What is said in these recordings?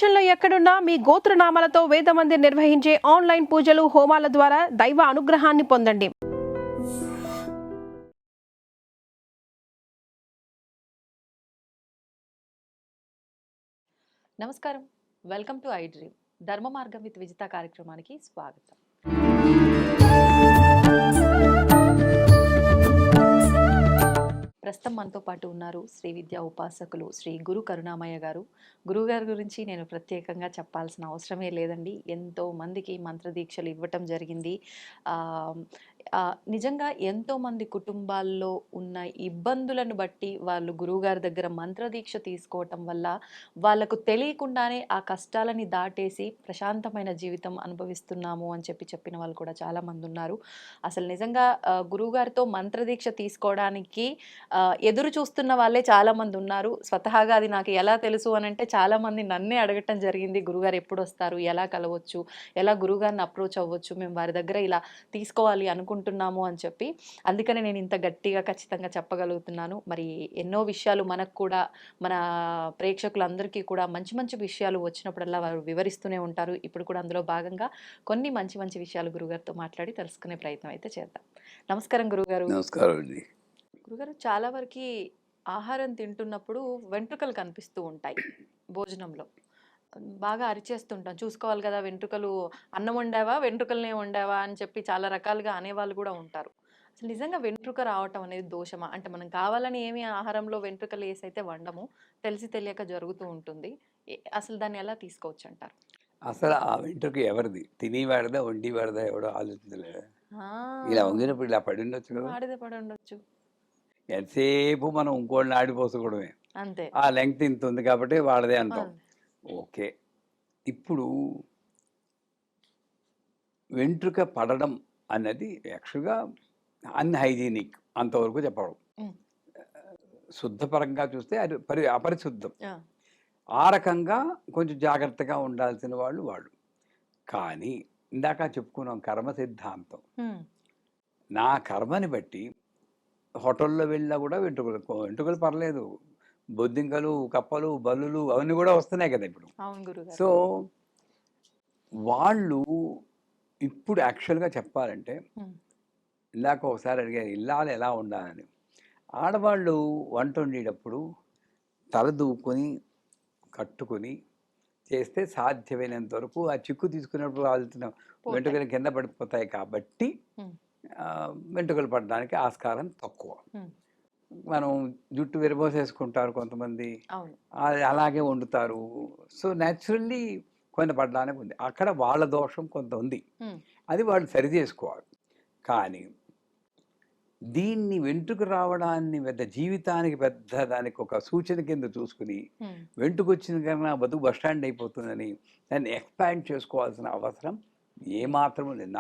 ప్రపంచంలో ఎక్కడున్నా మీ గోత్రనామాలతో వేదమందిర్ నిర్వహించే ఆన్లైన్ పూజలు హోమాల ద్వారా దైవ అనుగ్రహాన్ని పొందండి. నమస్కారం, వెల్కమ్ టు ఐ డ్రీమ్. ధర్మ మార్గం విత్ విజిత కార్యక్రమానికి స్వాగతం. ప్రస్తుతం మనతో పాటు ఉన్నారు శ్రీ విద్యా ఉపాసకులు శ్రీ గురు కరుణామయ్య గారు. గురువుగారి గురించి నేను ప్రత్యేకంగా చెప్పాల్సిన అవసరమే లేదండి. ఎంతో మందికి మంత్రదీక్షలు ఇవ్వటం జరిగింది. నిజంగా ఎంతోమంది కుటుంబాల్లో ఉన్న ఇబ్బందులను బట్టి వాళ్ళు గురువుగారి దగ్గర మంత్రదీక్ష తీసుకోవటం వల్ల వాళ్ళకు తెలియకుండానే ఆ కష్టాలని దాటేసి ప్రశాంతమైన జీవితం అనుభవిస్తున్నాము అని చెప్పిన వాళ్ళు కూడా చాలామంది ఉన్నారు. అసలు నిజంగా గురువుగారితో మంత్రదీక్ష తీసుకోవడానికి ఎదురు చూస్తున్న వాళ్ళే చాలామంది ఉన్నారు. స్వతహాగా అది నాకు ఎలా తెలుసు అని అంటే చాలామంది నన్నే అడగటం జరిగింది, గురుగారు ఎప్పుడు వస్తారు, ఎలా కలవచ్చు, ఎలా గురుగారిని అప్రోచ్ అవ్వచ్చు, మేము వారి దగ్గర ఇలా తీసుకోవాలి అనుకుంటున్నాము అని చెప్పి. అందుకనే నేను ఇంత గట్టిగా ఖచ్చితంగా చెప్పగలుగుతున్నాను. మరి ఎన్నో విషయాలు మనకు కూడా, మన ప్రేక్షకులందరికీ కూడా మంచి మంచి విషయాలు వచ్చినప్పుడల్లా వారు వివరిస్తూనే ఉంటారు. ఇప్పుడు కూడా అందులో భాగంగా కొన్ని మంచి మంచి విషయాలు గురుగారితో మాట్లాడి తెలుసుకునే ప్రయత్నం అయితే చేద్దాం. నమస్కారం గురుగారు. నమస్కారం అండి. గురుగారు, చాలా వరకు ఆహారం తింటున్నప్పుడు వెంట్రుకలు కనిపిస్తూ ఉంటాయి. భోజనంలో బాగా అరిచేస్తుంటాం, చూసుకోవాలి కదా వెంట్రుకలు, అన్నం వండావా వెంట్రుకలనే వండావా అని చెప్పి చాలా రకాలుగా అనేవాళ్ళు కూడా ఉంటారు. అసలు నిజంగా వెంట్రుక రావటం అనేది దోషమా? అంటే మనం కావాలని ఏమి ఆహారంలో వెంట్రుకలు వేసైతే వండము, తెలిసి తెలియక జరుగుతూ ఉంటుంది. అసలు దాన్ని ఎలా తీసుకోవచ్చు అంటారు? అసలు ఆ వెంట్రుక ఎవరిది? తినేవాడిదా వండేవాడిదా ఎవడో ఆలోచించలేదు. ఇలా వంగినప్పుడు ఇలా పడి ఉండొచ్చు కదా, వాడిదే పడి ఉండొచ్చు. ఎంతసేపు మనం ఇంకోళ్ళని ఆడిపోసుకోవడమే. అంతే, ఆ లెంగ్త్ ఇంత ఉంది కాబట్టి వాడదే అంటాం. ఓకే, ఇప్పుడు వెంట్రుక పడడం అన్నది యాక్చువల్గా అన్హైజీనిక్ అంతవరకు చెప్పడం. శుద్ధపరంగా చూస్తే అది అపరిశుద్ధం. ఆ రకంగా కొంచెం జాగ్రత్తగా ఉండాల్సిన వాళ్ళు. కానీ ఇందాక చెప్పుకున్నాం కర్మ సిద్ధాంతం. నా కర్మని బట్టి హోటల్లో వెళ్ళినా కూడా వెంట్రుకలు పర్లేదు, బొద్దింకలు, కప్పలు, బల్లులు అవన్నీ కూడా వస్తున్నాయి కదా ఇప్పుడు. సో వాళ్ళు ఇప్పుడు యాక్చువల్గా చెప్పాలంటే, ఇందాక ఒకసారి అడిగారు ఇల్లాలు ఎలా ఉండాలని. ఆడవాళ్ళు వంట వండేటప్పుడు తల దూకొని కట్టుకొని చేస్తే సాధ్యమైనంత వరకు ఆ చిక్కు తీసుకున్నప్పుడు వాళ్తున్న వెంట్రుకలు కింద పడిపోతాయి కాబట్టి వెంట్రుకలు పడడానికి ఆస్కారం తక్కువ. మనం జుట్టు విరబోసేసుకుంటారు కొంతమంది, అలాగే వండుతారు. సో న్యాచురల్లీ కొంత పడడానికి ఉంది. అక్కడ వాళ్ళ దోషం కొంత ఉంది, అది వాళ్ళు సరి చేసుకోవాలి. కానీ దీన్ని వెంట్రుక రావడాన్ని పెద్ద జీవితానికి పెద్ద దానికి ఒక సూచన కింద చూసుకుని వెంట్రుక వచ్చిన కన్నా బతుకు బస్టాండ్ అయిపోతుందని దాన్ని ఎక్స్పాండ్ చేసుకోవాల్సిన అవసరం ఏమాత్రము లేదు.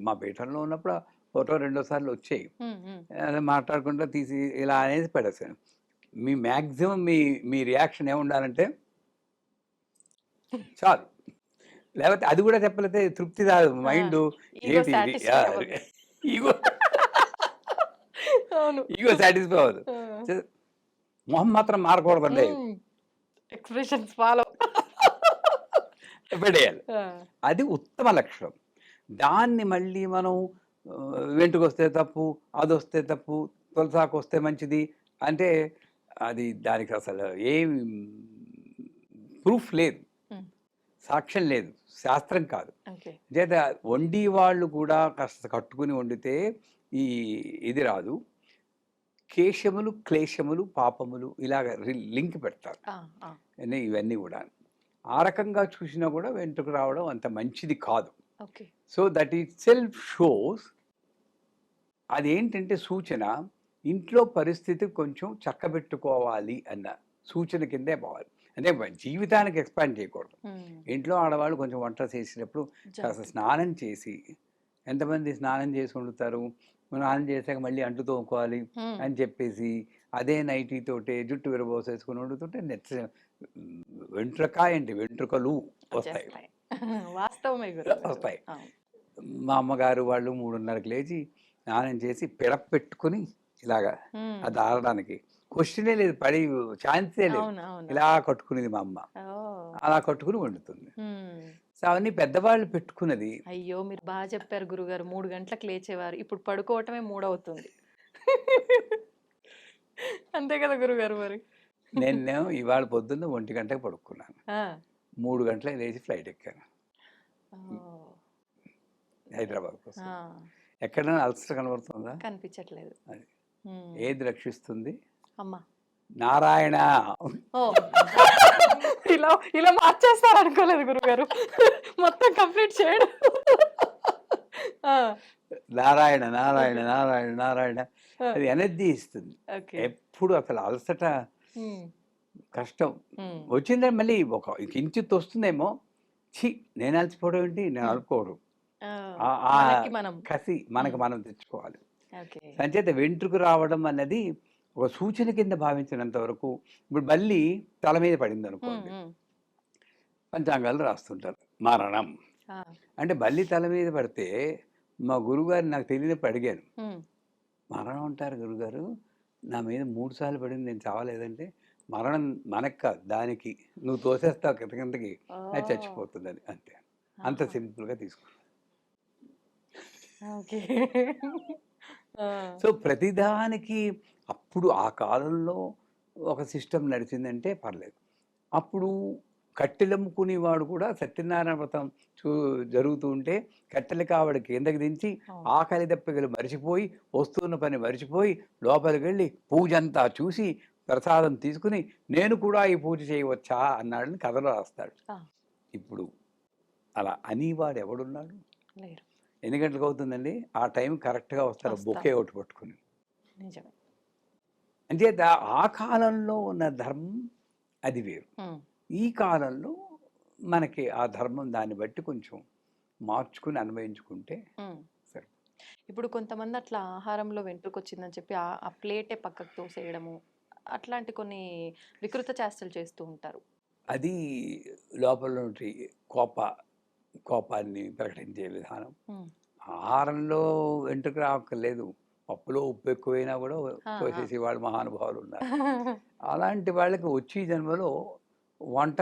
మా పీఠంలో ఉన్నప్పుడు ఒకటో రెండో సార్లు వచ్చాయి, మాట్లాడకుండా తీసి ఇలా అనేది పడేసాను. మీ మ్యాక్సిమం మీ రియాక్షన్ ఏముండాలంటే చాలు, లేకపోతే అది కూడా చెప్పలేతే తృప్తి రాదు. మైండ్ ఏంటి ఈగో సాటిస్ఫై అవ్వదు. మొహం మాత్రం మారకూడదండి, ఎక్స్ప్రెషన్స్ ఫాలో పెట్టేయాలి. అది ఉత్తమ లక్షణం. దాన్ని మళ్ళీ మనం వెంట్రుకు వస్తే తప్పు, అది వస్తే తప్పు, తులసాకు వస్తే మంచిది అంటే అది దానికి అసలు ఏమి ప్రూఫ్ లేదు, సాక్ష్యం లేదు, శాస్త్రం కాదు. చేత వండి వాళ్ళు కూడా కాస్త కట్టుకుని వండితే ఇది రాదు. కేశములు, క్లేశములు, పాపములు ఇలాగ లింక్ పెడతారు ఇవన్నీ కూడా. ఆ రకంగా చూసినా కూడా వెంట్రుక రావడం అంత మంచిది కాదు. So that eat self shows అదేంటంటే సూచన, ఇంట్లో పరిస్థితి కొంచెం చక్కబెట్టుకోవాలి అన్న సూచన కిందే పోవాలి. అంటే జీవితానికి ఎక్స్పాండ్ చేయకూడదు. ఇంట్లో ఆడవాళ్ళు కొంచెం వంట చేసేటప్పుడు కాస్త స్నానం చేసి, ఎంతమంది స్నానం చేసి వండుతారు, స్నానం చేసాక మళ్ళీ అంటు తోముకోవాలి అని చెప్పేసి అదే నైటీ తోటే జుట్టు విరబోసేసుకుని వండుతుంటే వెంట్రుకలు వస్తాయి. వస్తాయి. మా అమ్మగారు వాళ్ళు 3:30కి లేచి స్నానం చేసి పిడప్ పెట్టుకుని ఇలాగా అది ఆడడానికి క్వశ్చనే లేదు, పడి ఛాన్సే లేదు, ఇలా కట్టుకునేది మా అమ్మ. అలా కట్టుకుని వండుతుంది. హ్మ్. సో అవన్నీ పెద్దవాళ్ళు పెట్టుకున్నది. అయ్యో! మీరు బాగా చెప్పారు గురుగారు. 3 గంటలకు లేచేవారు. ఇప్పుడు పడుకోవటమే 3 అవుతుంది. అంతే కదా గురుగారు మరి. నేనేమో ఇవాళ పొద్దున్న 1 గంటకి పడుకున్నాను. ఆ! 3 గంటలకు లేచి ఫ్లైట్ ఎక్కాను ఓహ్! హైదరాబాద్ కోసం. ఆ! ఎక్కడైనా అలసట కనబడుతుందా? కనిపించట్లేదు. అది హ్మ్. ఏది రక్షిస్తుంది? అమ్మ. నారాయణ. ఓహ్! ఇలా ఇలా మార్చేస్తారు అనుకోలేదు గురుగారు. మొత్తం కంప్లీట్ చేయడం. ఆ! నారాయణ నారాయణ నారాయణ నారాయణ. ఆ! అది ఎనర్జీ ఇస్తుంది. ఓకే. ఎప్పుడు అసలు అలసట హ్మ్. కష్టం హ్మ్. వచ్చిందని మళ్ళీ ఒక కించిత్ వస్తుందేమో, ఛీ నేను అలసిపోవడం ఏంటి, నేను హ్మ్. అలుపుకోవడం. ఓహ్! ఆ మనకి మనం. కసి మనకు హ్మ్. మనం తెచ్చుకోవాలి. ఓకే. సంచేత వెంట్రుకు రావడం అన్నది ఒక సూచన కింద భావించినంత వరకు. ఇప్పుడు బల్లి తల మీద పడింది హ్మ్. అనుకోండి, హ్మ్. పంచాంగాలు రాస్తుంటారు మరణం ఆ! అంటే. బల్లి తల మీద పడితే మా గురువుగారు నాకు తెలియనప్పుడు అడిగాను, హ్మ్. మరణం అంటారు గురుగారు, నా మీద 3 సార్లు పడింది, నేను చావలేదంటే, మరణం మనకు కాదు దానికి, నువ్వు తోసేస్తావు కింద కిందకి, అది ఓహ్! చచ్చిపోతుందని. అంతే. అంత ఆహా! సింపుల్గా తీసుకున్నాను. ఓకే. ఆ! సో ప్రతిదానికి అప్పుడు ఆ కాలంలో ఒక సిస్టమ్ నడిచిందంటే పర్లేదు. అప్పుడు కట్టెలమ్ముకునేవాడు కూడా సత్యనారాయణ వ్రతం చూ జరుగుతూ ఉంటే కట్టెలు కావడి కిందకి దించి అవును. ఆకలి దప్పికలు మరిచిపోయి వస్తున్న పని మరిచిపోయి లోపలికి వెళ్ళి పూజ అంతా చూసి ప్రసాదం తీసుకుని నేను కూడా ఈ పూజ చేయవచ్చా అన్నాడని కథలో రాస్తాడు. ఆ! ఇప్పుడు అలా అనేవాడు ఎవడున్నాడు? లేరు. ఎన్ని గంటలకు అవుతుందండి? ఆ టైం కరెక్ట్గా వస్తారు వస్తారు. బొకే ఒకటి పట్టుకుని. నిజమే. అంచేత ఆ కాలంలో ఉన్న ధర్మం అది వేరు. హ్మ్. ఈ కాలంలో మనకి ఆ ధర్మం దాన్ని బట్టి కొంచెం మార్చుకుని అన్వయించుకుంటే హ్మ్. సరే. ఇప్పుడు కొంతమంది అట్లా ఆహారంలో వెంట్రుకొచ్చిందని చెప్పి ఆ ప్లేటే పక్కకు తోసేయడము, అట్లాంటి కొన్ని వికృత చేష్టలు చేస్తూ ఉంటారు. అది లోపల నుండి కోపాన్ని ప్రకటించే విధానం. హ్మ్. ఆహారంలో వెంట్రుక రాక్కర్లేదు. పప్పులో ఉప్పు ఎక్కువైనా కూడా ఆ! ఆ! తోసేసే వాళ్ళు మహానుభావులు ఉన్నారు. అలాంటి వాళ్ళకి వచ్చే జన్మలో వంట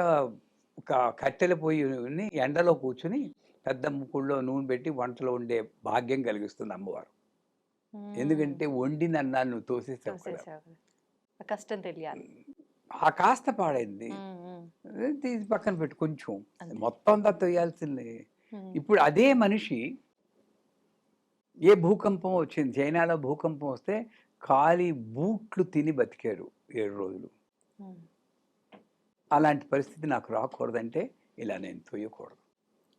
కట్టెల పొయ్యిని ఎండలో కూర్చుని పెద్ద ముక్కుడులో నూనె పెట్టి వంటలో ఉండే భాగ్యం కలిగిస్తుంది అమ్మవారు. హ్మ్. ఎందుకంటే వండిన అన్నాన్ని నువ్వు తోసేసావు కదా. తోసేసావు కదా! ఆ కష్టం తెలియాలి. ఆ కాస్త పాడైంది, హ్మ్. హ్మ్. తీసి పక్కన పెట్టు కొంచెం. అంతే. మొత్తం అంతా తొయ్యాల్సింది. హ్మ్. ఇప్పుడు అదే మనిషి ఏ భూకంపం వచ్చింది, చైనాలో భూకంపం వస్తే ఖాళీ బూట్లు తిని బతికాడు 7 రోజులు. హ్మ్. అలాంటి పరిస్థితి నాకు రాకూడదంటే ఇలా నేను తొయ్యకూడదు.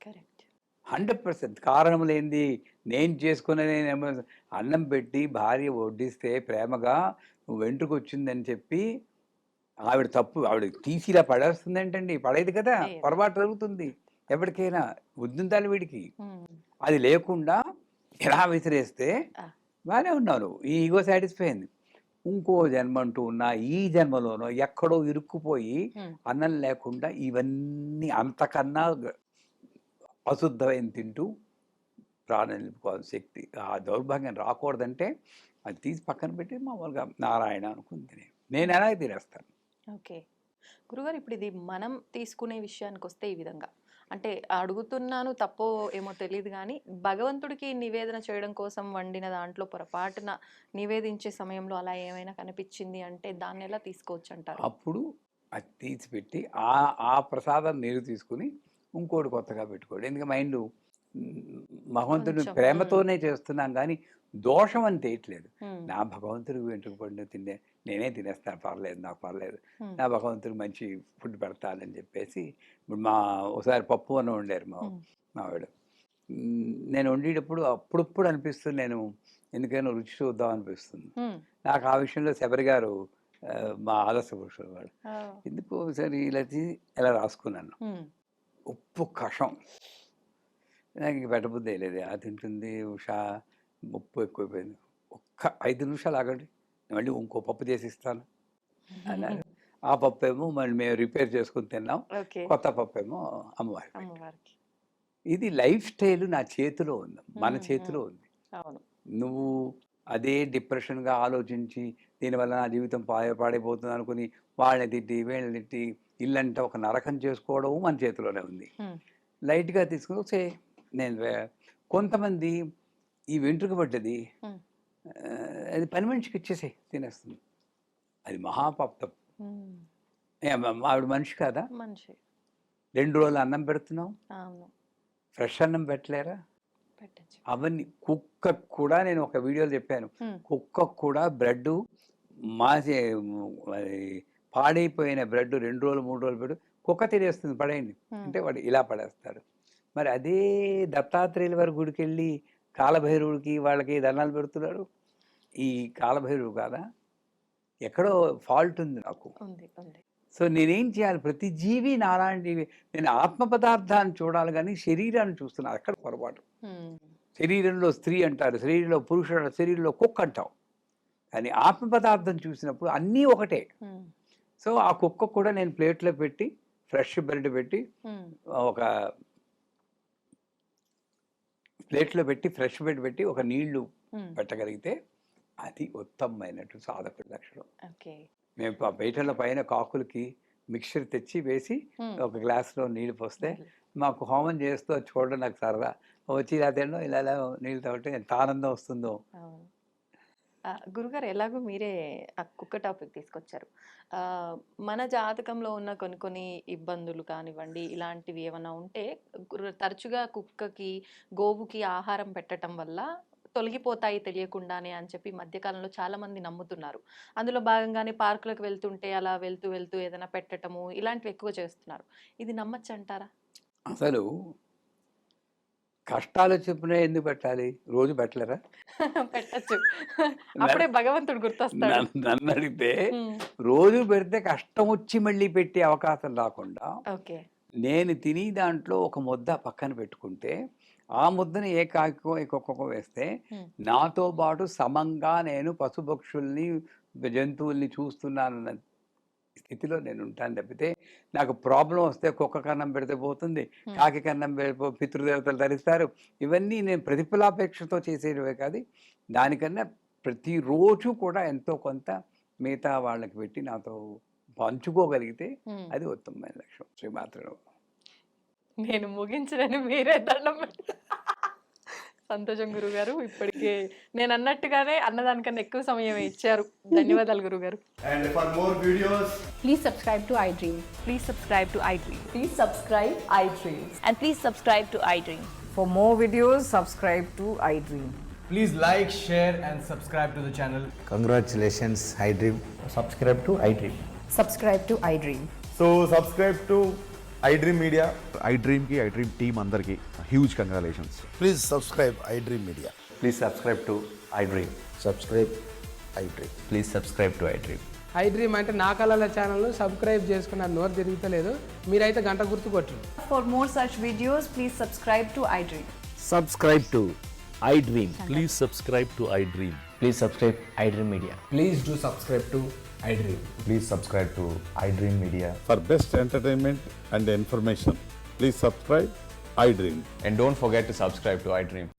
కరెక్ట్. 100% కారణం లేనిది నేను చేసుకున్నది. అన్నం పెట్టి భార్య వడ్డిస్తే ప్రేమగా నువ్వు వెంట్రుకొచ్చిందని చెప్పి ఆవిడ తప్పు ఆవిడ తీసి ఇలా పడేస్తుందేంటండి? పడేది కదా! లేదు. పొరపాటు జరుగుతుంది ఎవరికైనా. బుద్ధుండాలి వీడికి. హ్మ్. అది లేకుండా ఇలా విసిరేస్తే ఆ! బాగానే ఉన్నావు నువ్వు. ఈ ఈగో సాటిస్ఫై అయింది. ఇంకో జన్మ అంటూ ఉన్నా ఈ జన్మలోనో ఎక్కడో ఇరుక్కుపోయి హ్మ్. అన్నం లేకుండా ఇవన్నీ అంతకన్నా అశుద్ధమైన తింటూ ప్రాణం నిలుపుకోవాల్సిన శక్తి, ఆ దౌర్భాగ్యం రాకూడదంటే అది తీసి పక్కన పెట్టి మామూలుగా నారాయణ అనుకుని తినే. నేను హ్మ్. ఎలాగ తినేస్తాను. ఓకే. గురుగారు ఇప్పుడు ఇది మనం తీసుకునే విషయానికొస్తే ఈ విధంగా. అంటే అడుగుతున్నాను తప్పో ఏమో తెలీదు గానీ, భగవంతుడికి నివేదన చేయడం కోసం వండిన దాంట్లో పొరపాటున నివేదించే సమయంలో అలా ఏమైనా కనిపిచ్చింది అంటే దాన్నెలా తీసుకోవచ్చంటారు? అప్పుడు అది తీసిపెట్టి ఆ ఆ ప్రసాదం నీరు తీసుకుని ఇంకోటి కొత్తగా పెట్టుకోడు. ఎందుకంటే మైండ్ భగవంతుడిని కొంచెం. ప్రేమతోనే చేస్తున్నాం కానీ దోషం అని తేయట్లేదు. హ్మ్. నా భగవంతుడికి వెంట్రుక పడిన తినే నేనే తినేస్తాను, పర్లేదు, నాకు పర్లేదు. హ్మ్. నా భగవంతుడికి మంచి ఫుడ్ పెడతానని చెప్పేసి ఇప్పుడు ఒకసారి పప్పు అన్నం వండారు హ్మ్. మా ఆవిడ. నేను వండేటప్పుడు అప్పుడప్పుడు అనిపిస్తుంది, నేను ఎందుకైనా రుచి చూద్దాం అనిపిస్తుంది. హ్మ్. నాకు ఆ విషయంలో శబరి గారు మా ఆదర్శ పురుషుడు వాడు. ఓహ్! ఎందుకో ఒకసారి ఇలా ఇలా రాసుకున్నాను. హ్మ్. ఉప్పు కషం నాకు ఇంక పెట్టబుద్ధి వేయలేదు. అది తింటుంది ఉషా, ఉప్పు ఎక్కువైపోయింది. ఒక్క 5 నిమిషాలు ఆగండి, నేను మళ్ళీ ఇంకో పప్పు చేసి ఇస్తాను అన్నారు. ఆ పప్పేమో మళ్ళీ మేము రిపేర్ చేసుకుని తిన్నాం. ఓకే. కొత్త పప్పేమో అమ్మవారికి పెట్టాం. అమ్మవారికి. ఇది లైఫ్ స్టైల్ నా చేతిలో ఉంది, మన హ్మ్. చేతిలో హ్మ్. ఉంది. అవును. నువ్వు అదే డిప్రెషన్‌గా ఆలోచించి దీనివల్ల నా జీవితం పాడైపోతుంది అనుకుని వాళ్ళని తిట్టి వీళ్ళని తిట్టి ఇల్లంటే ఒక నరకం చేసుకోవడము మన చేతిలోనే ఉంది. లైట్గా తీసుకుని సే నేను కొంతమంది ఈ వెంట్రుక పడ్డది అది పని మనిషికి ఇచ్చేసే తినేస్తుంది. అది మహాపాప్తం. ఆవిడ మనిషి కాదా? మనిషి 2 రోజులు అన్నం పెడుతున్నాం, అవును ఫ్రెష్ అన్నం పెట్టలేరా? పెట్టచ్చు. అవన్నీ కుక్కకు కూడా నేను ఒక వీడియోలో చెప్పాను, కుక్కకు కూడా బ్రెడ్ మాసి అది పాడైపోయిన బ్రెడ్ 2 రోజులు 3 రోజులు బ్రెడ్ కుక్క తినేస్తుంది, పడేయండి అంటే వాడు ఇలా పడేస్తాడు. మరి అదే దత్తాత్రేయుల వారి గుడికి వెళ్ళి కాలభైరవుడికి వాళ్ళకి దండాలు పెడుతున్నాడు. ఈ కాలభైరవుడు కాదా? ఎక్కడో ఫాల్ట్ ఉంది నాకు. ఉంది ఉంది. సో నేనేం చేయాలి? ప్రతి జీవి నాలాంటివి. నేను ఆత్మ పదార్థాన్ని చూడాలి కానీ శరీరాన్ని చూస్తున్నాను. అక్కడ పొరపాటు. శరీరంలో స్త్రీ అంటారు, శరీరంలో పురుషుడు అంటారు, శరీరంలో కుక్క అంటాం, కానీ ఆత్మ పదార్థం చూసినప్పుడు అన్నీ ఒకటే. సో ఆ కుక్క కూడా నేను ప్లేట్లో పెట్టి ఫ్రెష్ బ్రెడ్ పెట్టి ఒక ప్లేట్లో పెట్టి ఫ్రెష్ బ్రెడ్ పెట్టి ఒక నీళ్లు పెట్టగలిగితే అది ఉత్తమమైనట్టు సాధకుడి లక్షణం. మేము బయటలో పైన కాకులకి మిక్చర్ తెచ్చి వేసి ఒక గ్లాస్లో నీళ్ళు పోస్తే మాకు హోమం చేస్తూ అది చూడడం నాకు సరదా. వచ్చి ఇలా తినడం ఇలా నీళ్ళు తాగితే ఎంత ఆనందం వస్తుందో. గురుగారు ఎలాగో మీరే ఆ కుక్క టాపిక్ తీసుకొచ్చారు. మన జాతకంలో ఉన్న కొన్ని కొన్ని ఇబ్బందులు కానివ్వండి, ఇలాంటివి ఏమైనా ఉంటే తరచుగా కుక్కకి గోవుకి ఆహారం పెట్టడం వల్ల తొలగిపోతాయి తెలియకుండానే అని చెప్పి మధ్యకాలంలో చాలా మంది నమ్ముతున్నారు. అందులో భాగంగానే పార్కులకు వెళ్తుంటే అలా వెళ్తూ వెళ్తూ ఏదైనా పెట్టడము ఇలాంటివి ఎక్కువ చేస్తున్నారు. ఇది నమ్మచ్చు అంటారా? అసలు కష్టాలు చెప్పినా ఎందుకు పెట్టాలి? రోజు పెట్టలేరా? పెట్టచ్చు, అప్పుడే భగవంతుడు గుర్తొస్తాడు. నన్ను అడిగితే రోజు పెడితే కష్టం వచ్చి మళ్ళీ పెట్టే అవకాశం రాకుండా నేను తిని దాంట్లో ఒక ముద్ద పక్కన పెట్టుకుంటే ఆ ముద్దని ఏ కాకో ఏ కుక్కకో వేస్తే నాతో పాటు సమంగా నేను పశుపక్షుల్ని జంతువుల్ని చూస్తున్నానన్న స్థితిలో నేను ఉంటాను తప్పితే నాకు ప్రాబ్లం వస్తే కుక్క కన్నం పెడితే పోతుంది, కాకి కన్నం పితృదేవతలు ధరిస్తారు. ఇవన్నీ నేను ప్రతిఫలాపేక్షతో చేసేటివే కాదు. దానికన్నా ప్రతిరోజు కూడా ఎంతో కొంత మిగతా వాళ్ళకి పెట్టి నాతో పంచుకోగలిగితే అది ఉత్తమమైన లక్ష్యం. శ్రీమాత్రం నేను ముగించలేను, మీరే దండం సంతోషం గురుగారు. ఇప్పటికే నేను అన్నట్టుగానే అన్నదానికన్నా ఎక్కువ సమయం ఇచ్చారు. ధన్యవాదాలు గురుగారు. And for more videos, Please subscribe to iDream. Please subscribe to iDream. Please subscribe iDream. And please subscribe to iDream. For more videos, subscribe to iDream. please like, share and subscribe to the channel. Congratulations, iDream. Subscribe to iDream. Subscribe to iDream. So subscribe to iDream Media. iDream ki iDream team అందరికి huge congratulations. Please subscribe iDream Media. Please subscribe to iDream. Subscribe iDream. Please subscribe to iDream. iDream అంటే నా కళల channel subscribe చేసుకున్నారు, నోరు తిరుగుతలేదు. మీరైతే గంట గుర్తు కొట్టండి. For more such videos, please subscribe to iDream. Subscribe to iDream. Please subscribe to iDream. Please subscribe iDream Media. Please do subscribe to iDream. Please subscribe to iDream Media. For best entertainment and information, please subscribe iDream. And don't forget to subscribe to iDream.